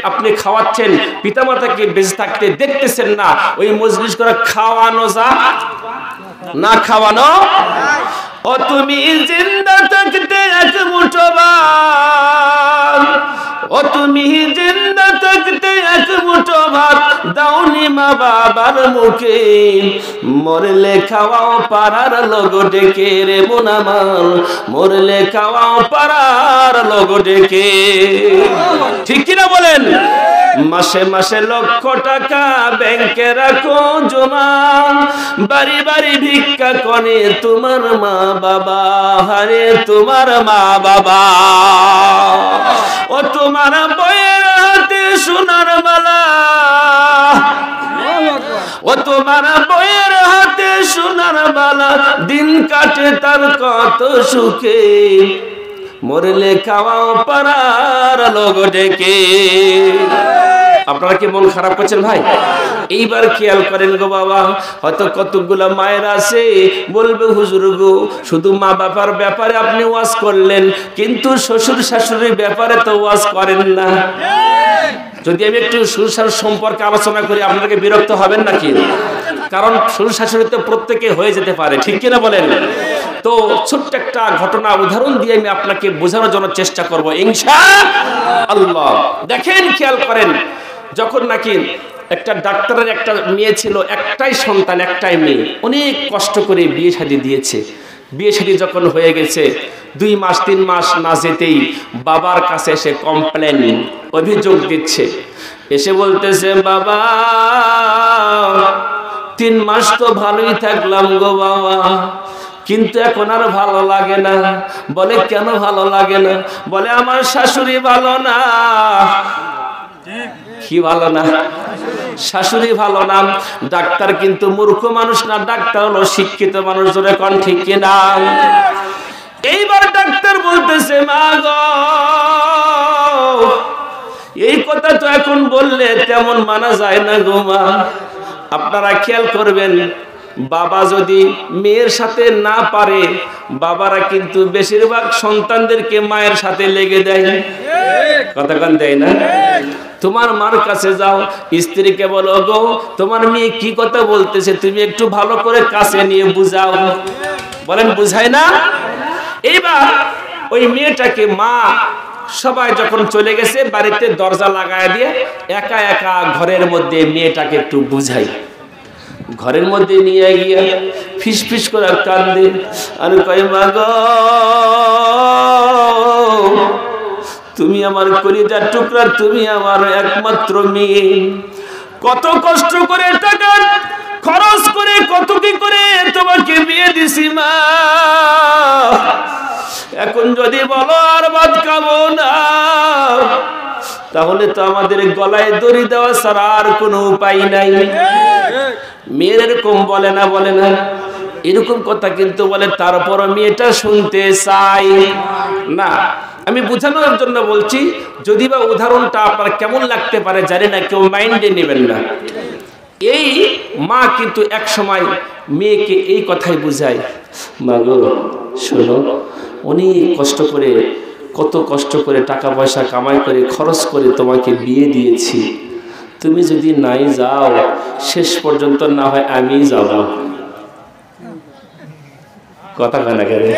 আপনি খাওয়াচ্ছেন, পিতামাতাকে বেঁচে থাকতে দেখতেছেন না, ওই মজলিস করে খাওয়ানো যা না খাওয়ানো? ও তুমি জিন্দা থাকতে এক মুঠো ভাত, ও তুমি জিন্দা থাকতে এক মুঠো ভাত দাওনি মা বাবার মুখে, মরলে খাওয়াও পাড়ার লোক ডেকে রে বোন আমার, মরলে খাওয়াও পাড়ার লোক ডেকে। ঠিক কিনা বলেন? মাসে মাসে লক্ষ টাকা ব্যাংকে রাখো জমা, বাড়ি বাড়ি ভিক্ষা করে তোমার মা বাবা, হারে তোমার মা বাবা। ও তোমার বইয়ের হাতে সোনার মালা, ও তোমার বইয়ের হাতে সোনার মালা, দিন কাটে তার কত সুখে, মরলে খাওয়াও পাড়ার লোক ডেকে। আপনারা কি মন খারাপ করছেন ভাই? এইবার খেয়াল করেন গো বাবা, হয়তো কতগুলা মায়ের আছে বলবে হুজুর গো শুধু মা বাবার ব্যাপারে আপনি ওয়াজ করলেন, কিন্তু শ্বশুর শাশুড়ির ব্যাপারে তো ওয়াজ করেন না। যদি আমি একটু শ্বশুর শাশুড়ি সম্পর্কে আলোচনা করি আপনাদেরকে বিরক্ত হবেন নাকি? কারণ শ্বশুর শাশুড়ি তো প্রত্যেকে হয়ে যেতে পারে, ঠিক কিনা বলেন? তো ছোট্ট একটা ঘটনা উদাহরণ দিয়ে আমি আপনাকে বোঝানোর জন্য চেষ্টা করব ইনশাআল্লাহ। দেখেন, খেয়াল করেন, যখন নাকি একটা ডাক্তারের একটা মেয়ে ছিল, একটাই সন্তান, একটাই মেয়ে, অনেক কষ্ট করে বিয়ে শাদী দিয়েছে। বিয়ে শাদী যখন হয়ে গেছে 2 মাস 3 মাস না যেতেই বাবার কাছে এসে কমপ্লেন, অভিযোগ দিচ্ছে। এসে বলতেছে, বাবা 3 মাস তো ভালোই থাকলাম গো বাবা, কিন্তু এখন আর ভালো লাগে না। বলে কেন ভালো লাগে না? বলে আমার শাশুড়ি ভালো না। কি ভালো না? শাশুড়ি ভালো না। ডাক্তার কিন্তু মূর্খ মানুষ না, ডাক্তার হলো শিক্ষিত মানুষ, জোরে কোন ঠিক কিনা? এইবার ডাক্তার বলতেছে, মা গো এই কথা তো এখন বললে তেমন মানা যায় না গো মা। আপনারা খেয়াল করবেন, বাবা যদি মেয়ের সাথে না পারে, বাবারা কিন্তু বেশিরভাগ সন্তানদেরকে মায়ের সাথে লেগে দেয়, কথা কান দেয় না? তোমার মার কাছে যাও, স্ত্রীকে বলো গো তোমার মেয়ে কি কথা বলতেছে, তুমি একটু ভালো করে কাছে নিয়ে বুঝাও। বলেন বুঝায় না? এইবার ওই মেয়েটাকে মা সবাই যখন চলে গেছে, বাড়িতে দরজা লাগায় দিয়ে একা একা ঘরের মধ্যে মেয়েটাকে একটু বুঝাই। ঘরের মধ্যে নিয়ে গিয়ে ফিস ফিস করে কান্দে আর কয়, মা গো তুমি আমার কলিজার টুকরা, তুমি আমার একমাত্র মেয়ে, কত কষ্ট করে টাকা খরচ করে কত কি করে তোমাকে বিয়ে দিছি মা, এখন যদি বলো আর ভাত খাবো না, তাহলে তো আমাদের গলায় দড়ি দেওয়া ছাড়া আর কোনো উপায় নাই। মেয়ের এরকম বলে না? বলে না? এরকম কথা কিন্তু বলে, তারপর মেয়েটা শুনতে চাই না। আমি বোঝানোর জন্য বলছি, যদি বা উদাহরণটা আপনার কেমন লাগতে পারে জানি না, কেউ মাইন্ডে নেবেন না। এই মা কিন্তু এক সময় মেয়েকে এই কথাই বুঝায়, মা গো শোনো, অনেক কষ্ট করে, কত কষ্ট করে টাকা পয়সা কামাই করে খরচ করে তোমাকে বিয়ে দিয়েছি, তুমি যদি নাই যাও, শেষ পর্যন্ত না হয় আমি যাব। কথা কানা করে